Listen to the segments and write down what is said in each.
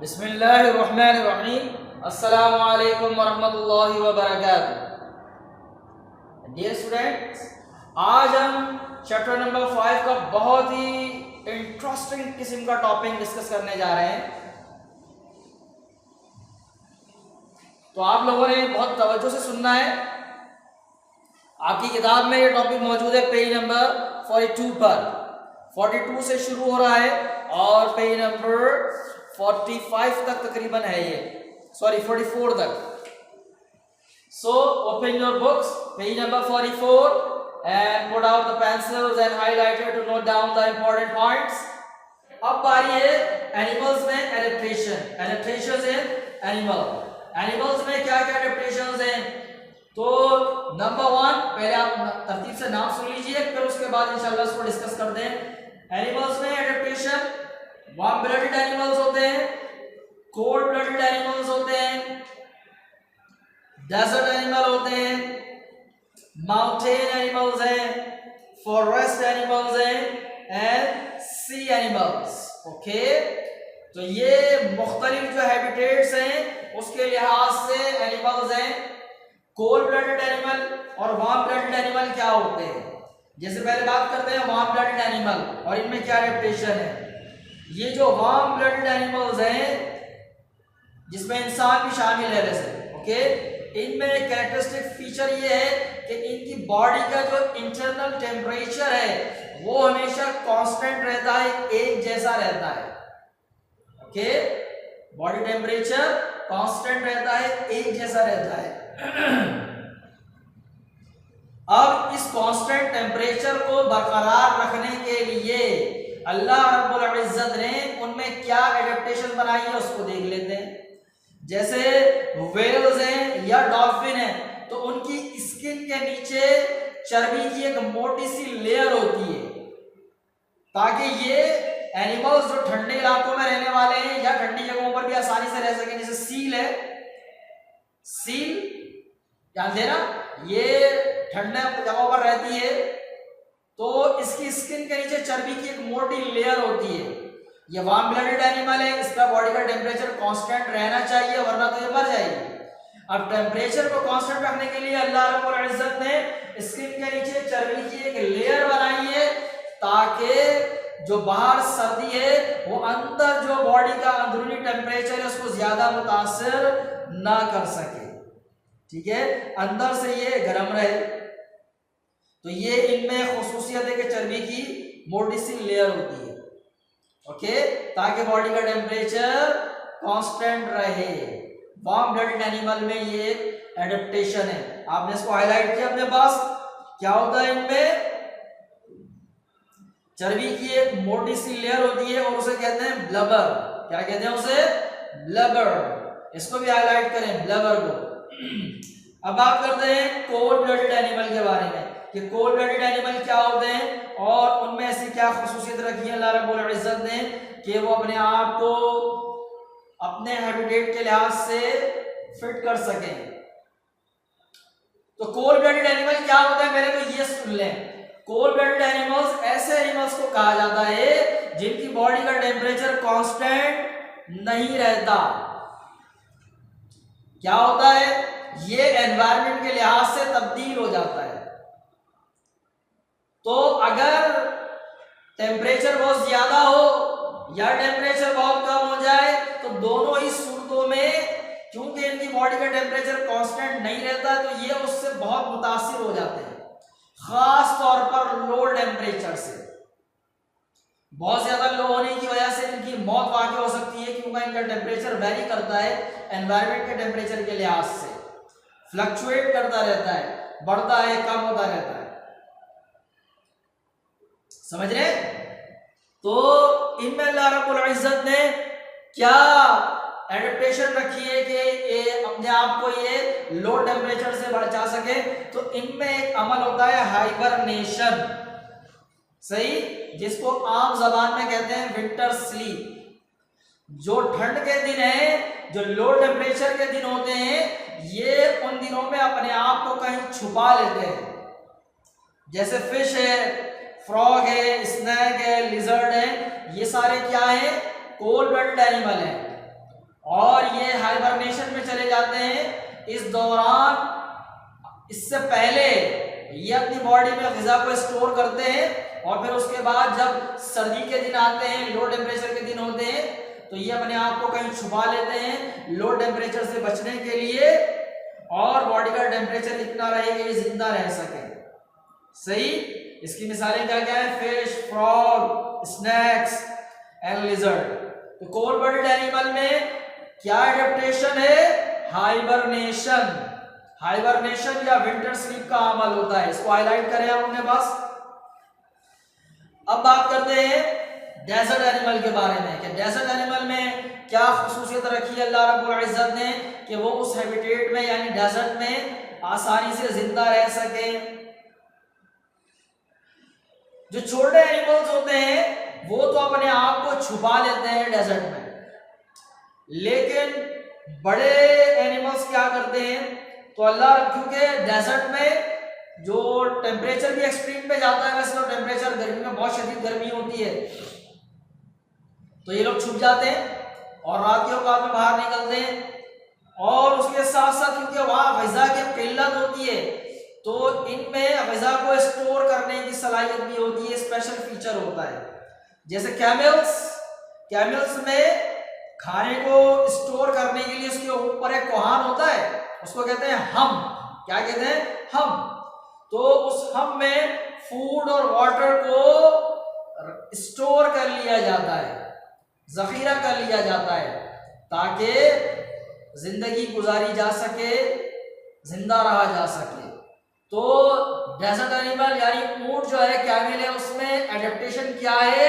बिस्मिल्लाहिर्रहमानिर्रहीम। अस्सलामु अलैकुम वरहमतुल्लाहि वबरकातुहू। डियर स्टूडेंट्स, आज हम चैप्टर नंबर 5 का बहुत ही इंटरेस्टिंग किस्म का टॉपिक डिस्कस करने जा रहे हैं। तो आप लोगों ने बहुत तवज्जो से सुनना है। आपकी किताब में ये टॉपिक मौजूद है पेज नंबर 42 पर। 42 से शुरू हो रहा है और पेज नंबर 45 तक तकरीबन है ये, सॉरी 44 तक। So open your books, page number 44 and put out the pencils and highlighter to note down the important points. अब बारी है एनिमल्स में एडेप्टेशन। एडेप्टेशंस इन एनिमल्स में क्या क्या एडेप्टेशंस हैं? तो नंबर 1, पहले आप तरतीब से नाम सुन लीजिए, फिर उसके बाद इंशाल्लाह इसको डिस्कस कर दें। एनिमल्स में एडेप्टेशन, वार्म ब्लडेड एनिमल्स होते हैं, कोल्ड ब्लडेड एनिमल्स होते हैं, डेजर्ट एनिमल होते हैं, माउंटेन एनिमल्स हैं, फॉरेस्ट एनिमल्स हैं एंड सी एनिमल्स। ओके, तो ये मुख्तलिफ जो हैबिटेट्स हैं उसके लिहाज से एनिमल्स हैं। कोल्ड ब्लडेड एनिमल और वार्म ब्लडेड एनिमल क्या होते हैं? जैसे पहले बात करते हैं वार्म ब्लडेड एनिमल और इनमें क्या एडेप्टेशन है। ये जो वार्म ब्लडेड एनिमल्स हैं जिसमें इंसान भी शामिल है वैसे, ओके, इनमें एक कैरेक्टरिस्टिक फीचर ये है कि इनकी बॉडी का जो इंटरनल टेम्परेचर है वो हमेशा कांस्टेंट रहता है, एक जैसा रहता है। ओके, बॉडी टेम्परेचर कांस्टेंट रहता है, एक जैसा रहता है। अब इस कांस्टेंट टेम्परेचर को बरकरार रखने के लिए अल्लाह रब्बुल इज्जत ने उनमें क्या एडेप्टेशन बनाई है उसको देख लेते हैं। जैसे व्हेल्स हैं या डॉल्फिन है तो उनकी स्किन के नीचे चर्बी की एक मोटी सी लेयर होती है ताकि ये एनिमल्स जो ठंडे इलाकों में रहने वाले हैं या ठंडी जगहों पर भी आसानी से रह सकें। जैसे सील है, सील ध्यान देना, ये ठंडे जगहों पर रहती है तो इसकी स्किन के नीचे चर्बी की एक मोटी लेयर होती है। ये वार्म ब्लडेड एनिमल है, इसका बॉडी का टेम्परेचर कांस्टेंट रहना चाहिए वरना तो ये मर जाएगी। अब टेम्परेचर को कांस्टेंट रखने के लिए अल्लाह रब्बुल इज्जत ने स्किन के नीचे चर्बी की एक लेयर बनाई है ताकि जो बाहर सर्दी है वो अंदर जो बॉडी का अंदरूनी टेम्परेचर है उसको ज्यादा मुतासिर ना कर सके। ठीक है, अंदर से ये गर्म रहे। तो ये इनमें खुसूसियत है कि चर्बी की मोटी सी लेयर होती है, ओके, ताकि बॉडी का टेम्परेचर कांस्टेंट रहे। वार्म ब्लडेड एनिमल में ये एडेप्टेशन है। आपने इसको हाईलाइट किया अपने पास। क्या होता है इनमें? चर्बी की एक मोटी सी लेयर होती है और उसे कहते हैं ब्लबर। क्या कहते हैं उसे? ब्लबर। इसको भी हाईलाइट करें, ब्लबर को। अब बात करते हैं कोल्ड ब्लडेड एनिमल के बारे में कि कोल्ड ब्लडेड एनिमल क्या होते हैं और उनमें ऐसी क्या खुसूसियत रखी है अल्लाह रब्बुल इज्जत ने कि वो अपने आप को अपने हैबिटेट के लिहाज से फिट कर सकें। तो कोल्ड ब्लडेड एनिमल क्या होता है पहले तो ये सुन लें। कोल्ड ब्लडेड एनिमल्स ऐसे एनिमल्स को कहा जाता है जिनकी बॉडी का टेम्परेचर कांस्टेंट नहीं रहता। क्या होता है? ये एनवायरनमेंट के लिहाज से तब्दील हो जाता है। तो अगर टेम्परेचर बहुत ज्यादा हो या टेम्परेचर बहुत कम हो जाए तो दोनों ही सूरतों में क्योंकि इनकी बॉडी का टेम्परेचर कांस्टेंट नहीं रहता तो ये उससे बहुत मुतासिर हो जाते हैं, खास तौर पर लो टेम्परेचर से। बहुत ज्यादा लो होने की वजह से इनकी मौत वाक़ई हो सकती है क्योंकि इनका टेम्परेचर वेरी करता है एनवायरनमेंट के टेम्परेचर के लिहाज से, फ्लक्चुएट करता रहता है, बढ़ता है, कम होता रहता है। समझ रहे? तो इनमें अल्लाह रब्बुल इज्जत ने क्या एडेप्टेशन रखी है कि ये अपने आप को ये लो टेम्परेचर से बचा सके। तो इनमें एक अमल होता है हाइबरनेशन, सही, जिसको आम जबान में कहते हैं विंटर स्लीप। जो ठंड के दिन है, जो लो टेम्परेचर के दिन होते हैं, ये उन दिनों में अपने आप को कहीं छुपा लेते हैं। जैसे फिश है, फ्रॉग है, स्नैक है, लिजर्ड है, ये सारे क्या है? कोल्ड ब्लडेड एनिमल है। और ये हाइबरनेशन में चले जाते हैं। इस दौरान, इससे पहले ये अपनी बॉडी में ग़िज़ा को स्टोर करते हैं और फिर उसके बाद जब सर्दी के दिन आते हैं, लो टेम्परेचर के दिन होते हैं, तो ये अपने आप को कहीं छुपा लेते हैं लो टेम्परेचर से बचने के लिए, और बॉडी का टेम्परेचर इतना रहे कि ये जिंदा रह सके। सही। इसकी मिसालें क्या क्या है? Fish, frog, snacks and lizard. तो कोल्ड ब्लडेड एनिमल में क्या एडेप्टेशन है? हाइबरनेशन। हाइबरनेशन या विंटर स्लीप का अमल होता है। इसको हाईलाइट करें आप अपने पास। अब बात करते हैं डेजर्ट एनिमल के बारे में कि डेजर्ट एनिमल में क्या खुसूसियत रखी है अल्लाह रब्बुल इज्जत ने कि वो उस हैबिटेट में यानी डेजर्ट में आसानी से जिंदा रह सके। जो छोटे एनिमल्स होते हैं वो तो अपने आप को छुपा लेते हैं डेजर्ट में, लेकिन बड़े एनिमल्स क्या करते हैं? तो अल्लाह, क्योंकि डेजर्ट में जो टेम्परेचर भी एक्सट्रीम पे जाता है, वैसे तो टेम्परेचर गर्मी में बहुत शदीद गर्मी होती है, तो ये लोग छुप जाते हैं और रात के औकात में बाहर निकलते हैं। और उसके साथ साथ क्योंकि वहाँ ग़िज़ा की किल्लत होती है, तो इनमें ग़िज़ा को स्टोर करने की सलाहियत भी होती है, स्पेशल फीचर होता है। जैसे कैमल्स में खाने को स्टोर करने के लिए उसके ऊपर एक कोहान होता है, उसको कहते हैं हम। क्या कहते हैं? हम। तो उस हम में फूड और वाटर को स्टोर कर लिया जाता है, जखीरा कर लिया जाता है, ताकि जिंदगी गुजारी जा सके, जिंदा रहा जा सके। तो डेजर्ट एनिमल यानी ऊंट जो है, कैमल है, उसमें एडेप्टेशन क्या है?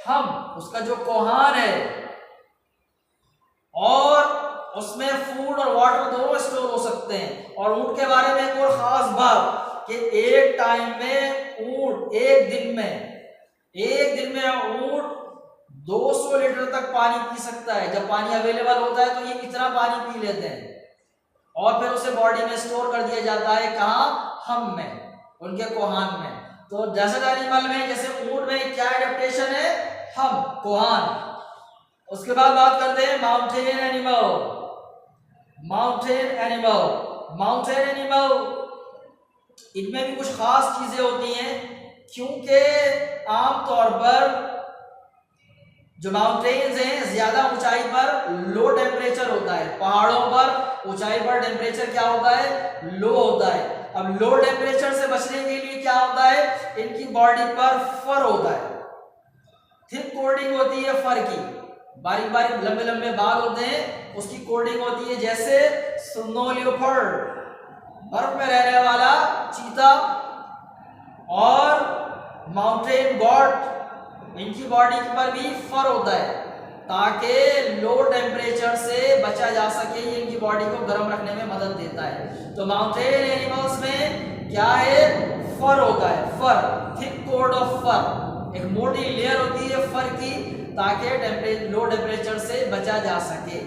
हम, उसका जो कोहान है, और उसमें फूड और वाटर दोनों स्टोर हो सकते हैं। और ऊंट के बारे में एक और खास बात कि एक टाइम में ऊंट एक दिन में ऊंट 200 लीटर तक पानी पी सकता है। जब पानी अवेलेबल होता है तो ये इतना पानी पी लेते हैं और फिर उसे बॉडी में स्टोर कर दिया जाता है। कहाँ? हम में, उनके कोहान में। तो डेजर्ट एनिमल में, जैसे ऊंट में क्या एडेप्टेशन है? हम, कोहान। उसके बाद बात करते हैं माउंटेन एनिमल। इनमें भी कुछ खास चीजें होती हैं, क्योंकि आमतौर पर जो माउंटेन्स हैं ज्यादा ऊंचाई पर लो टेम्परेचर होता है। पहाड़ों पर ऊंचाई पर टेम्परेचर क्या होता है? लो होता है। अब लो टेम्परेचर से बचने के लिए क्या होता है? इनकी बॉडी पर फर होता है, थिक कोटिंग होती है फर की, बारीक बारीक लंबे लंबे बाल होते हैं, उसकी कोटिंग होती है। जैसे स्नो लियोपार्ड, बर्फ में रहने वाला चीता, और माउंटेन गॉट, इनकी बॉडी पर भी फर होता है ताकि लो टेम्परेचर से बचा जा सके। ये इनकी बॉडी को गर्म रखने में मदद देता है। तो माउंटेन एनिमल्स में क्या है? फर होता है, फर, थिक कोट ऑफ फर, एक मोटी लेयर होती है फर की, ताकि लो टेम्परेचर से बचा जा सके।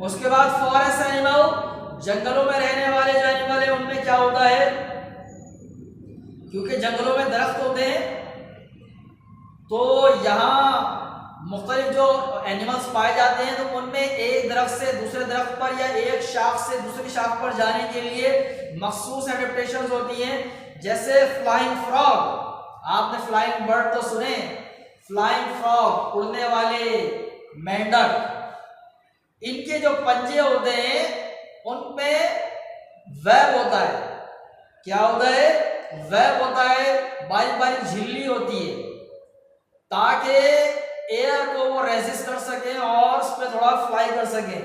उसके बाद फॉरेस्ट एनिमल, जंगलों में रहने वाले जो एनिमल है उनमें क्या होता है? क्योंकि जंगलों में दरख्त होते हैं, तो यहाँ मुख्तलिफ जो एनिमल्स पाए जाते हैं, तो उनमें एक दरख्त से दूसरे दरख्त पर या एक शाख से दूसरी शाख पर जाने के लिए मखसूस एडेप्टेशंस होती हैं। जैसे फ्लाइंग फ्रॉग, आपने फ्लाइंग बर्ड तो सुने, फ्लाइंग फ्रॉग, उड़ने वाले मेंढक, इनके जो पंजे होते हैं उनमें वेब होता है। क्या होता है? वेब होता है, बारीक बारीक झिल्ली होती है, ताकि एयर को वो रेजिस्ट कर सके और उस पर थोड़ा फ्लाई कर सके।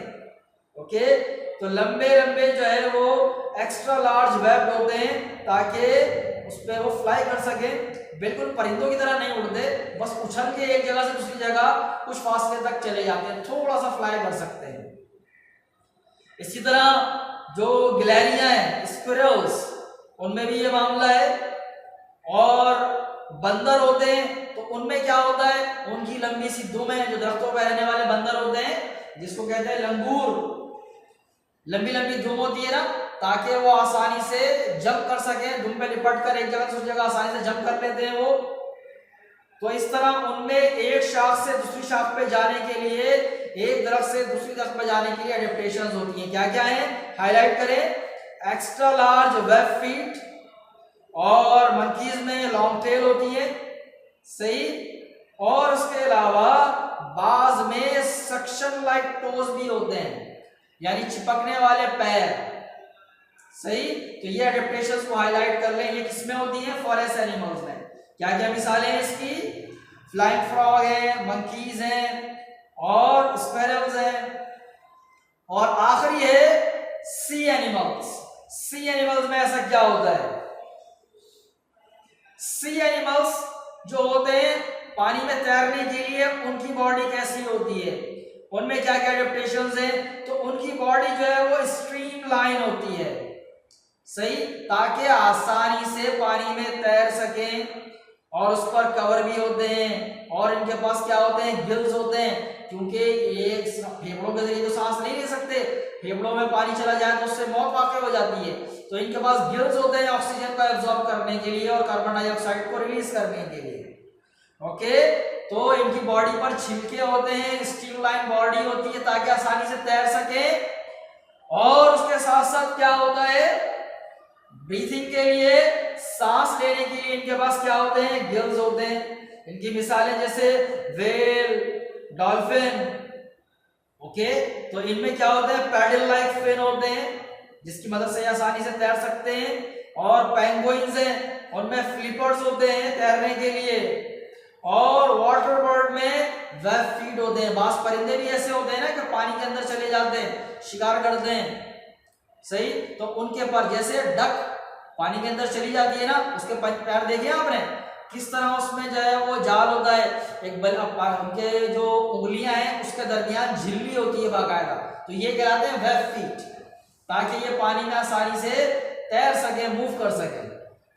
ओके, तो लंबे लंबे जो है वो एक्स्ट्रा लार्ज वेब होते हैं ताकि उस पर वो फ्लाई कर सके। बिल्कुल परिंदों की तरह नहीं उड़ते, बस उछल के एक जगह से दूसरी जगह कुछ फासले तक चले जाते हैं, थोड़ा सा फ्लाई कर सकते हैं। इसी तरह जो गिलहरियां हैं, स्क्विरल्स, उनमें भी ये मामला है। और बंदर होते हैं तो उनमें क्या होता है? उनकी लंबी सी दुम है, जो दरख्तों पर रहने वाले बंदर होते हैं, जिसको कहते हैं लंगूर, लंबी लंबी दुम होती है ना, ताकि वो आसानी से जंप कर सके, दुम पे लिपट कर एक जगह से दूसरी जगह आसानी से जंप कर लेते हैं वो। तो इस तरह उनमें एक शाख से दूसरी शाख पे जाने के लिए एक दरख्त से दूसरी दरख्त में जाने के लिए एडेप्टेशंस होती हैं। क्या क्या है, हाईलाइट करें। एक्स्ट्रा लार्ज वेब फीट, और मंकीज में लॉन्ग टेल होती है, सही। और उसके अलावा बाज में सक्शन लाइक टोज भी होते हैं, यानी चिपकने वाले पैर, सही। तो ये एडेप्टेशंस को हाईलाइट कर लें। ये किसमें होती है, फॉरेस्ट एनिमल्स में। क्या क्या मिसालें हैं इसकी, फ्लाइंग फ्रॉग है, मंकीज हैं, और स्पैरोज हैं, और आखिरी है सी एनिमल्स। सी एनिमल्स में ऐसा क्या होता है, सी एनिमल्स जो होते हैं पानी में तैरने के लिए, उनकी बॉडी कैसी होती है, उनमें क्या क्या एडेप्टेशंस हैं। तो उनकी बॉडी जो है वो स्ट्रीम लाइन होती है, सही, ताकि आसानी से पानी में तैर सकें, और उस पर कवर भी होते हैं, और इनके पास क्या होते हैं, गिल्स होते हैं, क्योंकि ये फेफड़ों के जरिए तो सांस नहीं ले सकते, फेफड़ों में पानी चला जाए तो उससे मौत वाकई हो जाती है। तो इनके पास गिल्स होते हैं ऑक्सीजन को एब्जॉर्ब करने के लिए और कार्बन डाइऑक्साइड को रिलीज करने के लिए। ओके, तो इनकी बॉडी पर छिलके होते हैं, स्ट्रीमलाइन बॉडी होती है ताकि आसानी से तैर सके। और उसके साथ साथ क्या होता है, ब्रीथिंग के लिए, सांस लेने के लिए इनके पास क्या होते हैं, गिल्स होते हैं। इनकी मिसालें जैसे व्हेल, डॉल्फिन। ओके, तो इनमें क्या होते हैं, पैडल लाइक फिन होते हैं जिसकी मदद से आसानी से तैर सकते हैं। और पेंगुइन्स हैं, उनमें फ्लिपर्स होते हैं तैरने के लिए। और वाटर बर्ड में वेब फीट होते हैं। बास परिंदे भी ऐसे होते हैं ना कि पानी के अंदर चले जाते हैं, शिकार करते हैं, सही। तो उनके पर, जैसे डक पानी के अंदर चली जाती है ना, उसके पैर देखे आपने किस तरह उसमें जो है वो जाल होता है, एक उनके जो उंगलियां हैं उसके दरमियान झिल्ली होती है बाकायदा। तो ये कहलाते हैं वेब फीट, ताकि ये पानी में आसानी से तैर सके, मूव कर सके।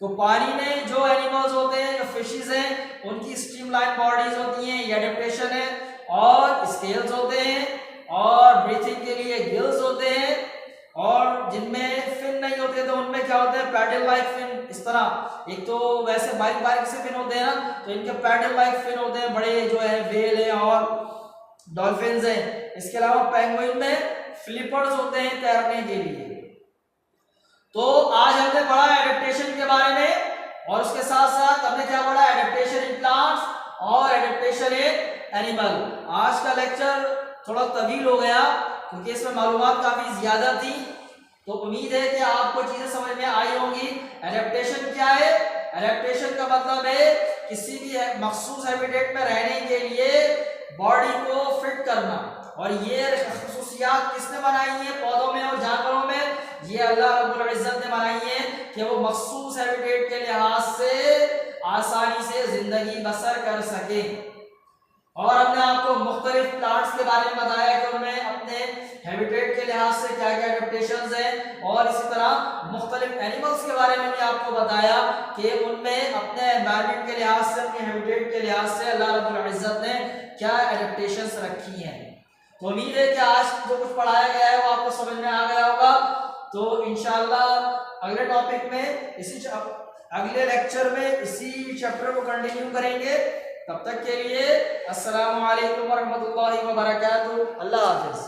तो पानी में जो एनिमल्स होते हैं, जो फिशेस हैं, उनकी स्ट्रीमलाइन बॉडीज होती हैं, ये एडेप्टेशन है। और स्केल्स होते हैं, और ब्रीथिंग के लिए गिल्स होते हैं। और जिनमें फिन नहीं होते तो उनमें क्या होते हैं, पैडल लाइक फिन। इस तरह एक तो वैसे बारीक बारीक से फिन होते हैं ना, तो इनके पैडल लाइक फिन होते हैं, बड़े जो है व्हेल है और डॉल्फिन्स हैं। इसके अलावा पेंगुइन में फ्लिपर्स होते हैं तैरने के लिए। तो आज हमने पढ़ा एडेप्टेशन के बारे में, और उसके साथ साथ हमने क्या पढ़ा, एडेप्टेशन इन प्लांट्स और एडेप्टेशन इन एनिमल। आज का लेक्चर थोड़ा तवील हो गया क्योंकि इसमें मालूमात काफी ज्यादा थी। तो उम्मीद है कि आपको चीजें समझ में आई होंगी। एडेप्टेशन क्या है, एडेप्टेशन का मतलब है किसी भी मखसूस हैबिटेट में रहने के लिए बॉडी को फिट करना। और ये खुसूसियात किसने बनाई है, पौधों में और जानवरों में, ये अल्लाह रब्बुल इज्जत ने बनाई है कि वो मखसूस हैबिटेट के लिहाज से आसानी से जिंदगी बसर कर सके। और हमने आपको मुख्तलिफ प्लांट्स के बारे में बताया कि उनमें अपने हैबिटेट के लिहाज से क्या क्या एडेप्टेशंस हैं, और इसी तरह मुख्तलिफ एनिमल्स के बारे में भी आपको बताया कि उनमें अपने एनवायरनमेंट के लिहाज से, अपने हैबिटेट के लिहाज से अल्लाह रब्बुल इज्जत ने क्या एडेप्टेशंस रखी हैं। तो उम्मीद है कि आज जो कुछ पढ़ाया गया है वो आपको समझ में आ गया होगा। तो इंशाअल्लाह अगले टॉपिक में, अगले लेक्चर में इसी चैप्टर को कंटिन्यू करेंगे। तब तक के लिए अस्सलामु अलैकुम वरहमतुल्लाहि वबरकातुहू। अल्लाह हाफिज।